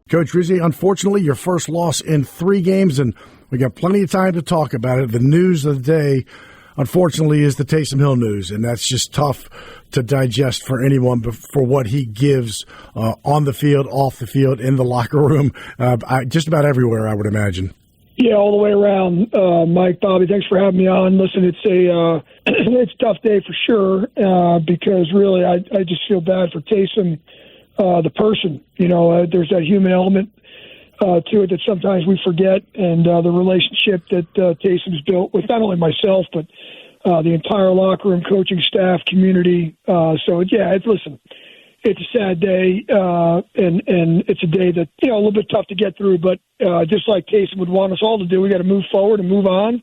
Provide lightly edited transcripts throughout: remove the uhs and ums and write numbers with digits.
Coach Rizzi, unfortunately, your first loss in 3 games, and we got plenty of time to talk about it. The news of the day, unfortunately, is the Taysom Hill news, and that's just tough to digest for anyone for what he gives on the field, off the field, in the locker room, just about everywhere, I would imagine. Yeah, all the way around, Mike, Bobby, thanks for having me on. Listen, it's a tough day for sure because really I just feel bad for Taysom, the person. There's that human element to it that sometimes we forget, and the relationship that Taysom's built with not only myself but the entire locker room, coaching staff, community. Listen, it's a sad day, and it's a day that a little bit tough to get through. But just like Taysom would want us all to do, we got to move forward and move on,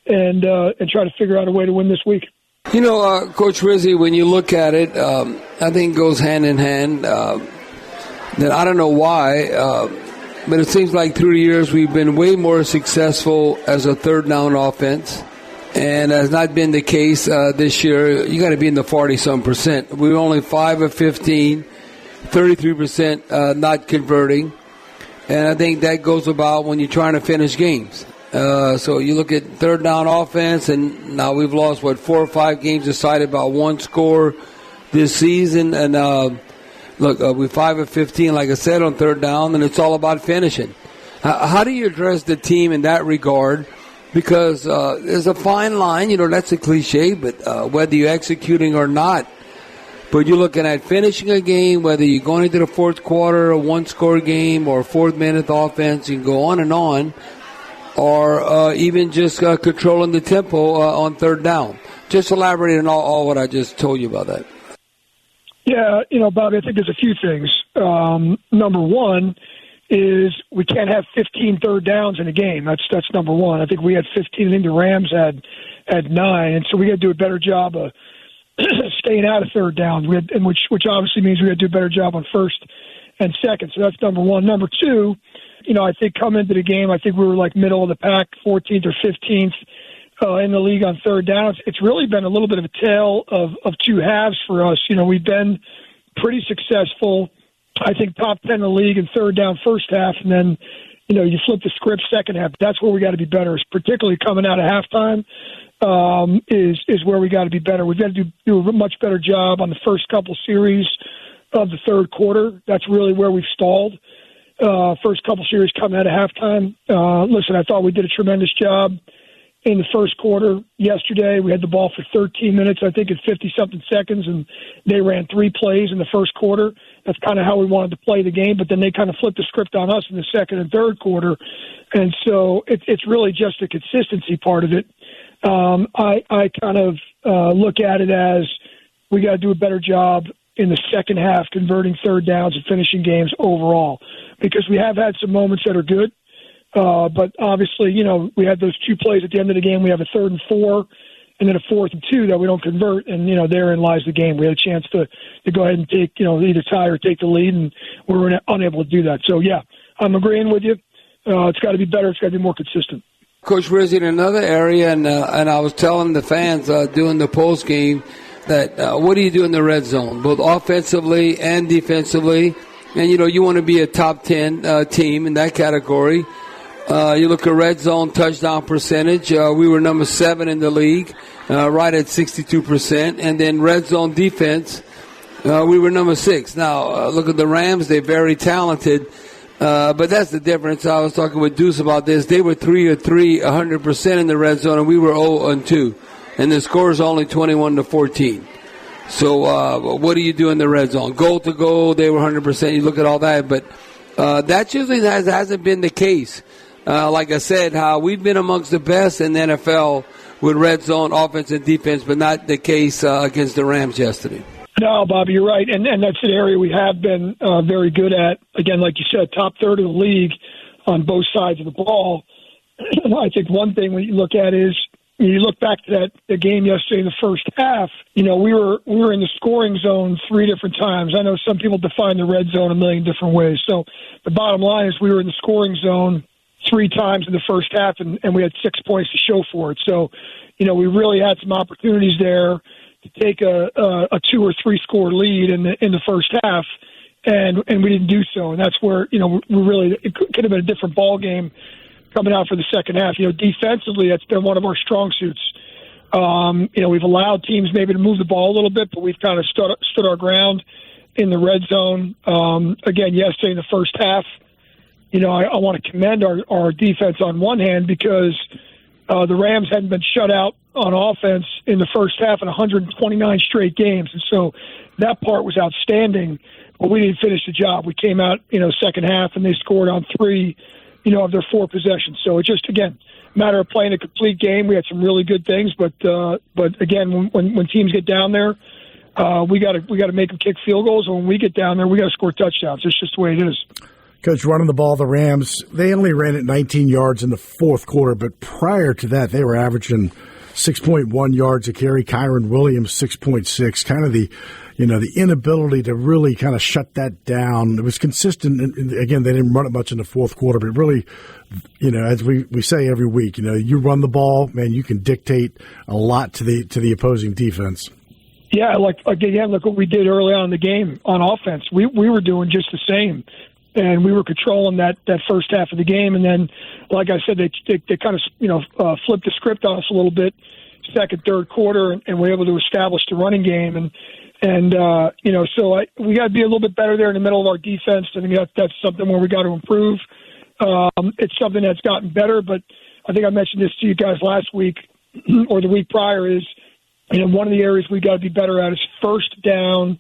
and try to figure out a way to win this week. Coach Rizzi, when you look at it, I think it goes hand in hand. That I don't know why, but it seems like through the years we've been way more successful as a third down offense. And has not been the case this year. You got to be in the 40-some%. We were only 5 of 15, 33% not converting. And I think that goes about when you're trying to finish games. So you look at third down offense, and now we've lost, 4 or 5 games decided by 1 score this season. And we're 5 of 15, like I said, on third down, and it's all about finishing. How do you address the team in that regard? Because there's a fine line, that's a cliche, but whether you're executing or not. But you're looking at finishing a game, whether you're going into the fourth quarter, a 1-score game, or a 4th-minute offense, you can go on, or even just controlling the tempo on third down. Just elaborate on all what I just told you about that. Yeah, Bobby, I think there's a few things. Number one is we can't have 15 third downs in a game. That's number one. I think we had 15. I think the Rams had 9, and so we got to do a better job of staying out of third downs. Which obviously means we got to do a better job on first and second. So that's number one. Number two, I think coming into the game, I think we were like middle of the pack, 14th or 15th in the league on third downs. It's really been a little bit of a tale of 2 halves for us. We've been pretty successful. I think top 10 in the league in third down first half, and then, you flip the script second half. That's where we got to be better, particularly coming out of halftime is where we got to be better. We've got to do a much better job on the first couple series of the third quarter. That's really where we've stalled. First couple series coming out of halftime. Listen, I thought we did a tremendous job in the first quarter yesterday. We had the ball for 13 minutes, I think, in 50-something seconds, and they ran 3 plays in the first quarter. That's kind of how we wanted to play the game, but then they kind of flipped the script on us in the second and third quarter, and so it's really just the consistency part of it. I kind of look at it as we got to do a better job in the second half converting third downs and finishing games overall, because we have had some moments that are good. But obviously, we had those 2 plays at the end of the game. We have a 3rd and 4 and then a 4th and 2 that we don't convert. And, therein lies the game. We had a chance to go ahead and take, either tie or take the lead, and we were unable to do that. So, yeah, I'm agreeing with you. It's got to be better. It's got to be more consistent. Coach Rizzi, in another area, and I was telling the fans during the post game that what do you do in the red zone, both offensively and defensively? And, you want to be a top 10 team in that category. You look at red zone touchdown percentage. We were number 7 in the league, right at 62%. And then red zone defense, we were number 6. Now, look at the Rams. They're very talented. But that's the difference. I was talking with Deuce about this. They were 3 of 3, 100% in the red zone, and we were 0 and 2. And the score is only 21-14. So what do you do in the red zone? Goal to goal, they were 100%. You look at all that. But that usually hasn't been the case. Like I said, how we've been amongst the best in the NFL with red zone offense and defense, but not the case against the Rams yesterday. No, Bobby, you're right, and that's an area we have been very good at. Again, like you said, top third of the league on both sides of the ball. I think one thing we look at is you look back to the game yesterday in the first half. We were in the scoring zone 3 different times. I know some people define the red zone a million different ways. So the bottom line is we were in the scoring zone 3 times in the first half, and we had 6 points to show for it. So, we really had some opportunities there to take a 2 or 3 score lead in the first half, and we didn't do so. And that's where, we really, it could have been a different ball game coming out for the second half. Defensively, that's been one of our strong suits. We've allowed teams maybe to move the ball a little bit, but we've kind of stood our ground in the red zone. Again, yesterday in the first half, I want to commend our defense on one hand because the Rams hadn't been shut out on offense in the first half in 129 straight games. And so that part was outstanding, but we didn't finish the job. We came out, second half, and they scored on 3, of their 4 possessions. So it just, again, matter of playing a complete game. We had some really good things, but again, when teams get down there, we got to make them kick field goals, and when we get down there, we got to score touchdowns. It's just the way it is. Coach, running the ball, the Rams, they only ran it 19 yards in the fourth quarter, but prior to that, they were averaging 6.1 yards a carry. Kyron Williams, 6.6. Kind of the inability to really kind of shut that down. It was consistent. And again, they didn't run it much in the fourth quarter, but really, as we say every week, you run the ball, man, you can dictate a lot to the opposing defense. Yeah, look what we did early on in the game on offense. We were doing just the same. And we were controlling that first half of the game, and then, like I said, they kind of flipped the script on us a little bit, second, third quarter, and we're able to establish the running game, and so we got to be a little bit better there in the middle of our defense. I think that's something where we got to improve. It's something that's gotten better, but I think I mentioned this to you guys last week or the week prior. Is one of the areas we got to be better at is first down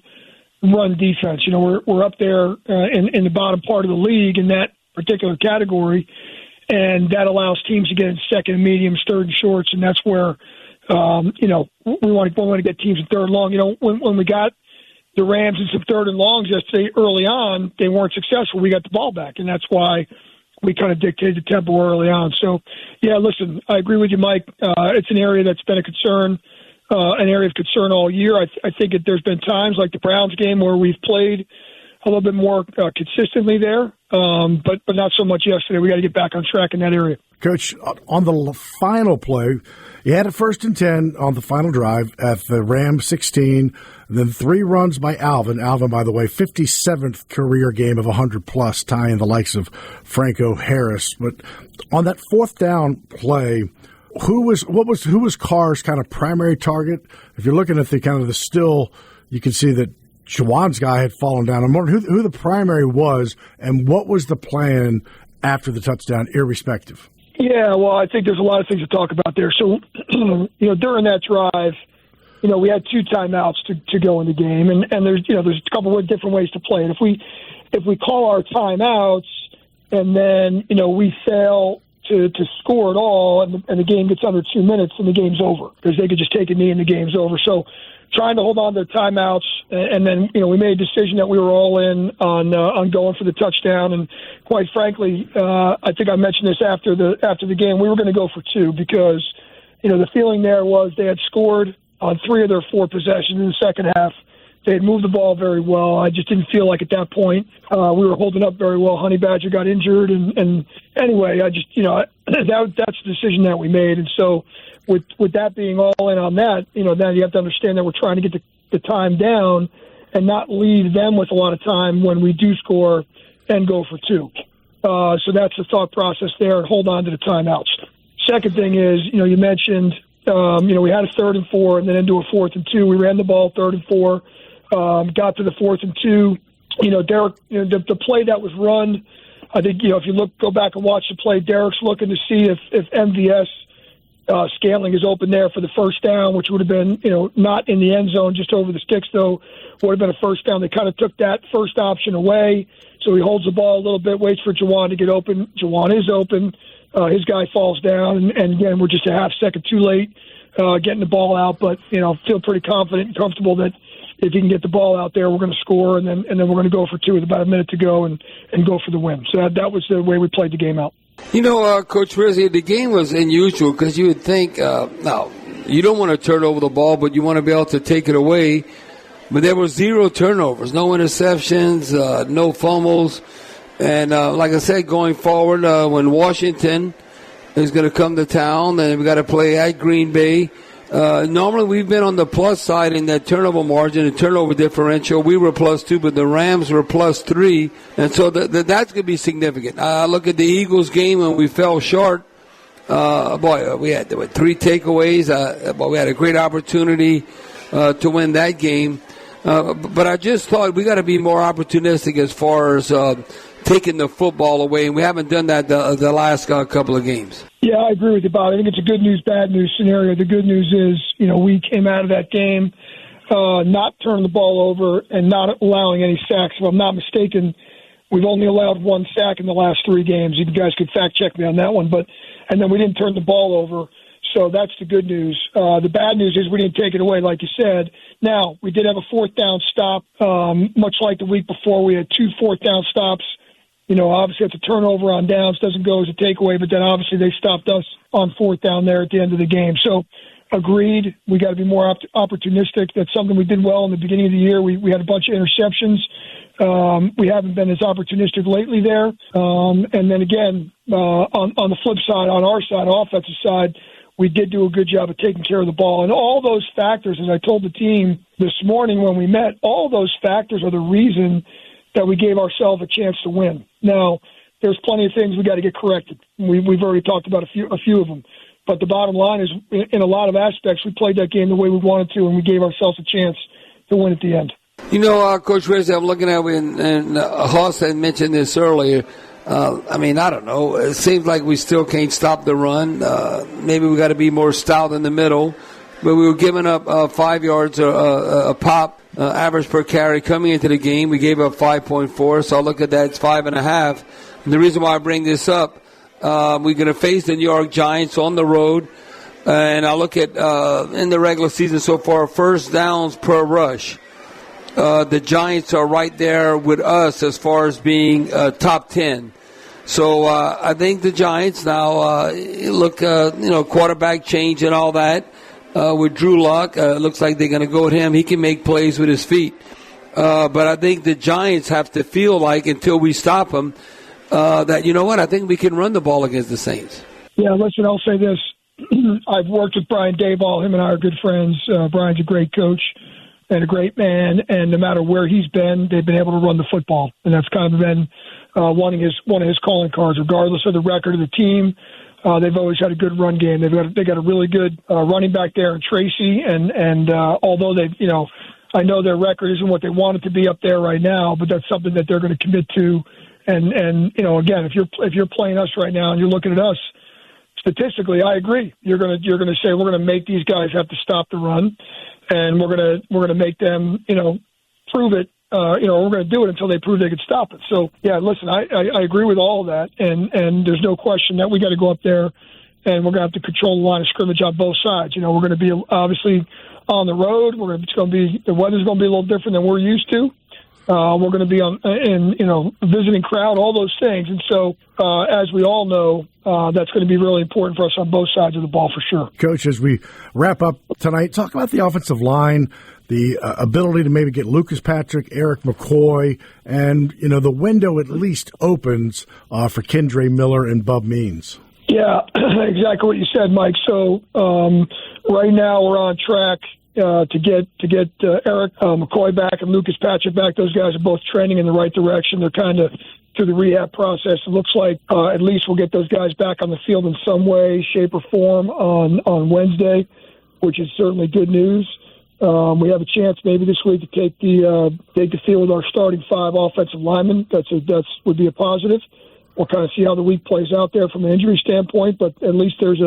run defense. We're up there in the bottom part of the league in that particular category, and that allows teams to get in second and mediums, third and shorts, and that's where we want to get teams in third and long. When we got the Rams in some third and longs yesterday early on, they weren't successful. We got the ball back, and that's why we kind of dictated the tempo early on. So, yeah, listen, I agree with you, Mike. It's an area that's been a concern. An area of concern all year. I think there's been times like the Browns game where we've played a little bit more consistently there, but not so much yesterday. We got to get back on track in that area. Coach, on the final play, you had a 1st and 10 on the final drive at the Rams 16, then 3 runs by Alvin. Alvin, by the way, 57th career game of 100-plus, tying the likes of Franco Harris. But on that 4th down play, who was Carr's kind of primary target? If you're looking at the still, you can see that Juwan's guy had fallen down. I'm wondering who the primary was and what was the plan after the touchdown, irrespective. Yeah, well, I think there's a lot of things to talk about there. So, during that drive, we had 2 timeouts to go in the game, and there's a couple of different ways to play it. If we call our timeouts and then we fail to score it all, and the game gets under 2 minutes, and the game's over because they could just take a knee and the game's over. So, trying to hold on to timeouts, and then we made a decision that we were all in on going for the touchdown. And quite frankly, I think I mentioned this after the game, we were going to go for 2 because the feeling there was they had scored on 3 of their 4 possessions in the second half. They had moved the ball very well. I just didn't feel like at that point we were holding up very well. Honey Badger got injured, and anyway, I just that's the decision that we made. And so with that being all in on that, now you have to understand that we're trying to get the time down and not leave them with a lot of time when we do score and go for 2. So that's the thought process there, and hold on to the timeouts. Second thing is, you mentioned, we had a 3rd and 4 and then into a 4th and 2. We ran the ball 3rd and 4. Got to the 4th and 2. Derek, the play that was run, I think, if you go back and watch the play, Derek's looking to see if MVS Scantling is open there for the first down, which would have been, not in the end zone, just over the sticks, though, would have been a first down. They kind of took that first option away. So he holds the ball a little bit, waits for Juwan to get open. Juwan is open. His guy falls down. And again, we're just a half second too late getting the ball out. But, feel pretty confident and comfortable that if he can get the ball out there, we're going to score, and then we're going to go for 2 with about a minute to go and go for the win. So that was the way we played the game out. Coach Rizzi, the game was unusual because you would think, now, you don't want to turn over the ball, but you want to be able to take it away. But there were 0 turnovers, no interceptions, no fumbles. And like I said, going forward, when Washington is going to come to town, and we got to play at Green Bay, Normally we've been on the plus side in that turnover margin and turnover differential. We were +2, but the Rams were +3, and so that's going to be significant. I look at the Eagles game and we fell short. We had 3 takeaways. We had a great opportunity to win that game. But I just thought we got to be more opportunistic as far as taking the football away, and we haven't done that the last couple of games. Yeah, I agree with you, Bob. I think it's a good news, bad news scenario. The good news is, we came out of that game not turning the ball over and not allowing any sacks. If I'm not mistaken, we've only allowed 1 sack in the last 3 games. You guys could fact check me on that one, and then we didn't turn the ball over. So that's the good news. The bad news is we didn't take it away, like you said. Now, we did have a 4th down stop, much like the week before. We had 2 4th down stops. Obviously, it's a turnover on downs, doesn't go as a takeaway, but then obviously they stopped us on 4th down there at the end of the game. So, agreed, we got to be more opportunistic. That's something we did well in the beginning of the year. We had a bunch of interceptions. We haven't been as opportunistic lately there. And then again, on the flip side, on our side, offensive side, we did do a good job of taking care of the ball. And all those factors, as I told the team this morning when we met, all those factors are the reason that we gave ourselves a chance to win. Now, there's plenty of things we got to get corrected. We've already talked about a few of them. But the bottom line is, in a lot of aspects, we played that game the way we wanted to, and we gave ourselves a chance to win at the end. Coach Rizzi, I'm looking at it, and Hoss had mentioned this earlier. I don't know. It seems like we still can't stop the run. Maybe we got to be more stout in the middle. But we were giving up 5 yards a pop, average per carry coming into the game. We gave up 5.4, so I look at that, it's 5.5. And the reason why I bring this up, we're going to face the New York Giants on the road. And I look at, in the regular season so far, first downs per rush. The Giants are right there with us as far as being top 10. So I think the Giants now quarterback change and all that with Drew Lock. Looks like they're going to go with him. He can make plays with his feet. But I think the Giants have to feel like, until we stop them, that, I think we can run the ball against the Saints. Yeah, listen, I'll say this. I've worked with Brian Daboll. Him and I are good friends. Brian's a great coach and a great man, and no matter where he's been, they've been able to run the football, and that's kind of been one of his calling cards, regardless of the record of the team. They've always had a good run game. They got a really good running back there in Tracy, and although I know their record isn't what they want it to be up there right now, but that's something that they're going to commit to. And again, if you're playing us right now and you're looking at us, statistically, I agree. You're going to say we're going to make these guys have to stop the run, and we're going to make them prove it. We're going to do it until they prove they can stop it. So yeah, listen, I agree with all of that, and there's no question that we got to go up there, and we're going to have to control the line of scrimmage on both sides. We're going to be obviously on the road. The weather's going to be a little different than we're used to. We're going to be a visiting crowd, all those things. And so, as we all know, that's going to be really important for us on both sides of the ball for sure. Coach, as we wrap up tonight, talk about the offensive line, the ability to maybe get Lucas Patrick, Erik McCoy, and, the window at least opens for Kendre Miller and Bub Means. Yeah, exactly what you said, Mike. So right now we're on track to get Erik McCoy back and Lucas Patrick back. Those guys are both trending in the right direction. They're kind of through the rehab process. It looks like at least we'll get those guys back on the field in some way, shape, or form on Wednesday, which is certainly good news. We have a chance maybe this week to take the field with our starting 5 offensive linemen. That's would be a positive. We'll kind of see how the week plays out there from an injury standpoint, but at least there's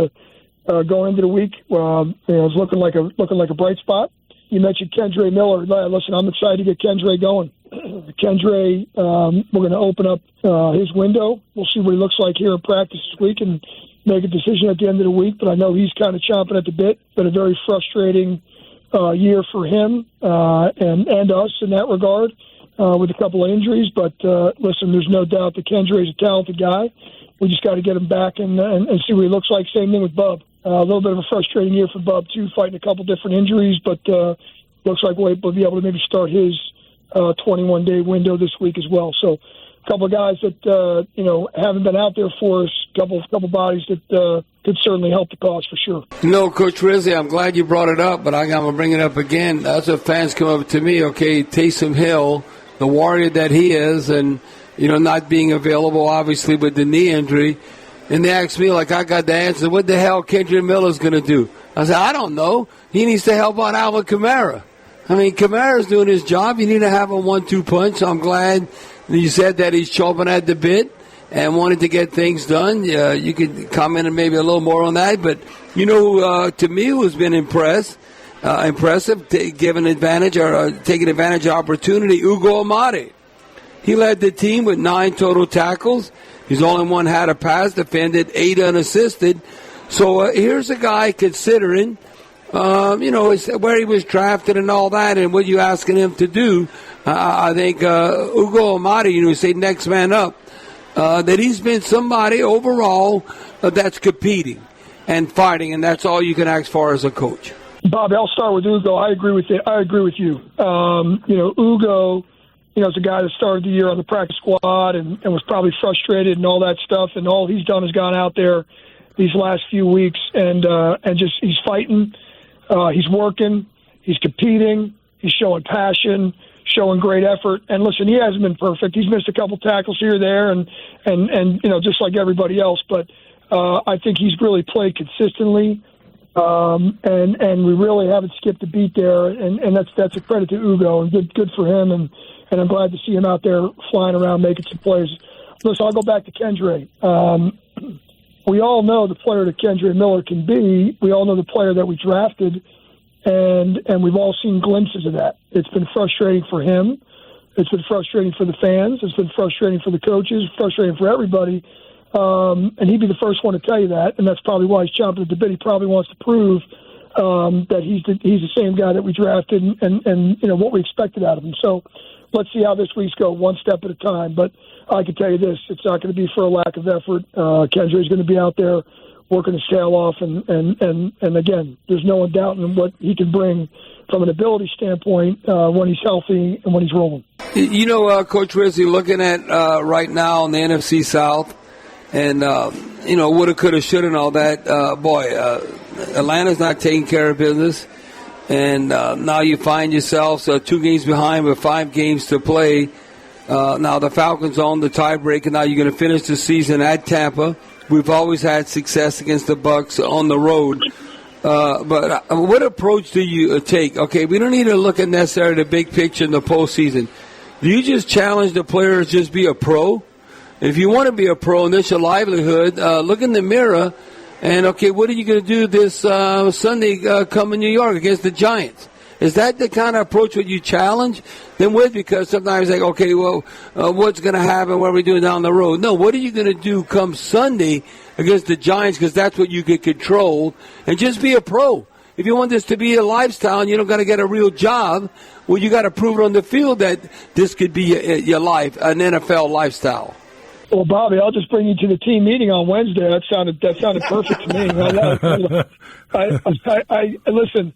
going into the week, it's looking like a bright spot. You mentioned Kendre Miller. Listen, I'm excited to get Kendre going. Kendre, we're going to open up his window. We'll see what he looks like here in practice this week and make a decision at the end of the week. But I know he's kind of chomping at the bit. Been a very frustrating year for him and us in that regard with a couple of injuries. But listen, there's no doubt that Kendre is a talented guy. We just got to get him back and see what he looks like. Same thing with Bub. A little bit of a frustrating year for Bub, too, fighting a couple different injuries, but looks like we'll be able to maybe start his 21-day window this week as well. So a couple of guys that, haven't been out there for us, couple bodies that could certainly help the cause for sure. No, Coach Rizzi, I'm glad you brought it up, but I'm going to bring it up again. That's what fans come up to me, okay, Taysom Hill, the warrior that he is, and, not being available, obviously, with the knee injury. And they ask me, like I got the answer, what the hell Kendre Miller's going to do? I said, I don't know. He needs to help out Alvin Kamara. I mean, Kamara's doing his job. You need to have a 1-2 punch. I'm glad you said that he's chomping at the bit and wanted to get things done. You could comment maybe a little more on that. But, to me, who's been impressive, taking advantage of opportunity, Ugo Amadi. He led the team with 9 total tackles. He's only one had a pass defended, 8 unassisted. So here's a guy considering, where he was drafted and all that and what you asking him to do. I think Ugo Amadi, say next man up, that he's been somebody overall that's competing and fighting, and that's all you can ask for as a coach. Bob, I'll start with Ugo. I agree with you. Ugo, is a guy that started the year on the practice squad and was probably frustrated and all that stuff, and all he's done is gone out there these last few weeks and just he's fighting, he's working, he's competing, he's showing passion, showing great effort. And listen, he hasn't been perfect. He's missed a couple tackles here or there, and just like everybody else. But I think he's really played consistently, and we really haven't skipped a beat there. And that's a credit to Ugo, and good for him. And I'm glad to see him out there flying around making some plays. Listen, I'll go back to Kendre. We all know the player that Kendre Miller can be. We all know the player that we drafted, and we've all seen glimpses of that. It's been frustrating for him. It's been frustrating for the fans. It's been frustrating for the coaches, frustrating for everybody. And he'd be the first one to tell you that, and that's probably why he's chomping at the bit. He probably wants to prove that he's the same guy that we drafted and what we expected out of him. So let's see how this week's go, one step at a time. But I can tell you this, it's not going to be for a lack of effort. Kendre's going to be out there working his tail off, and again, there's no one doubting what he can bring from an ability standpoint when he's healthy and when he's rolling. Coach Rizzi, looking at right now in the NFC South, and woulda, coulda, shoulda, and all that. Atlanta's not taking care of business, and now you find yourselves 2 games behind with 5 games to play. Now the Falcons own the tiebreaker. Now you're going to finish the season at Tampa. We've always had success against the Bucs on the road. But what approach do you take? Okay, we don't need to look at necessarily the big picture in the postseason. Do you just challenge the players just be a pro? If you want to be a pro and this your livelihood, look in the mirror and, okay, what are you going to do this Sunday come in New York against the Giants? Is that the kind of approach that you challenge them with? Because sometimes like, okay, well, what's going to happen? What are we doing down the road? No, what are you going to do come Sunday against the Giants? Because that's what you can control. And just be a pro. If you want this to be a lifestyle and you don't got to get a real job, well, you got to prove it on the field that this could be your life, an NFL lifestyle. Well, Bobby, I'll just bring you to the team meeting on Wednesday. That sounded perfect to me. Listen.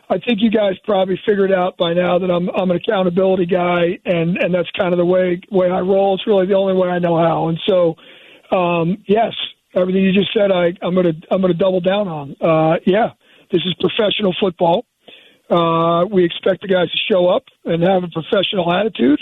I think you guys probably figured out by now that I'm an accountability guy, and that's kind of the way I roll. It's really the only way I know how. And so, yes, everything you just said, I'm gonna double down on. This is professional football. We expect the guys to show up and have a professional attitude,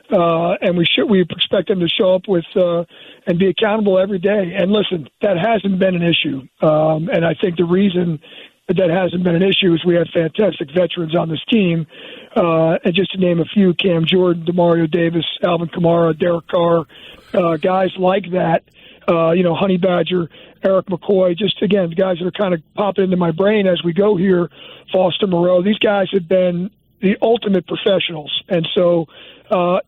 and we expect them to show up with and be accountable every day. And listen, that hasn't been an issue, and I think the reason that hasn't been an issue is we have fantastic veterans on this team. And just to name a few, Cam Jordan, Demario Davis, Alvin Kamara, Derek Carr, guys like that, Honey Badger, Erik McCoy, just, again, guys that are kind of popping into my brain as we go here, Foster Moreau. These guys have been the ultimate professionals. And so,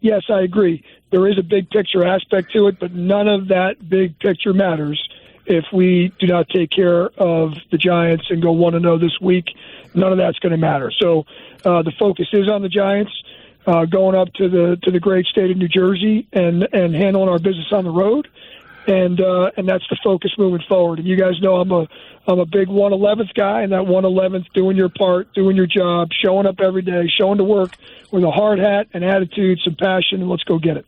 yes, I agree. There is a big picture aspect to it, but none of that big picture matters if we do not take care of the Giants and go 1-0 this week. None of that's going to matter. So the focus is on the Giants, going up to the great state of New Jersey and handling our business on the road, and that's the focus moving forward. And you guys know I'm a big 1/11th guy, and that 1/11th, doing your part, doing your job, showing up every day, showing to work with a hard hat and attitude, some passion, and let's go get it.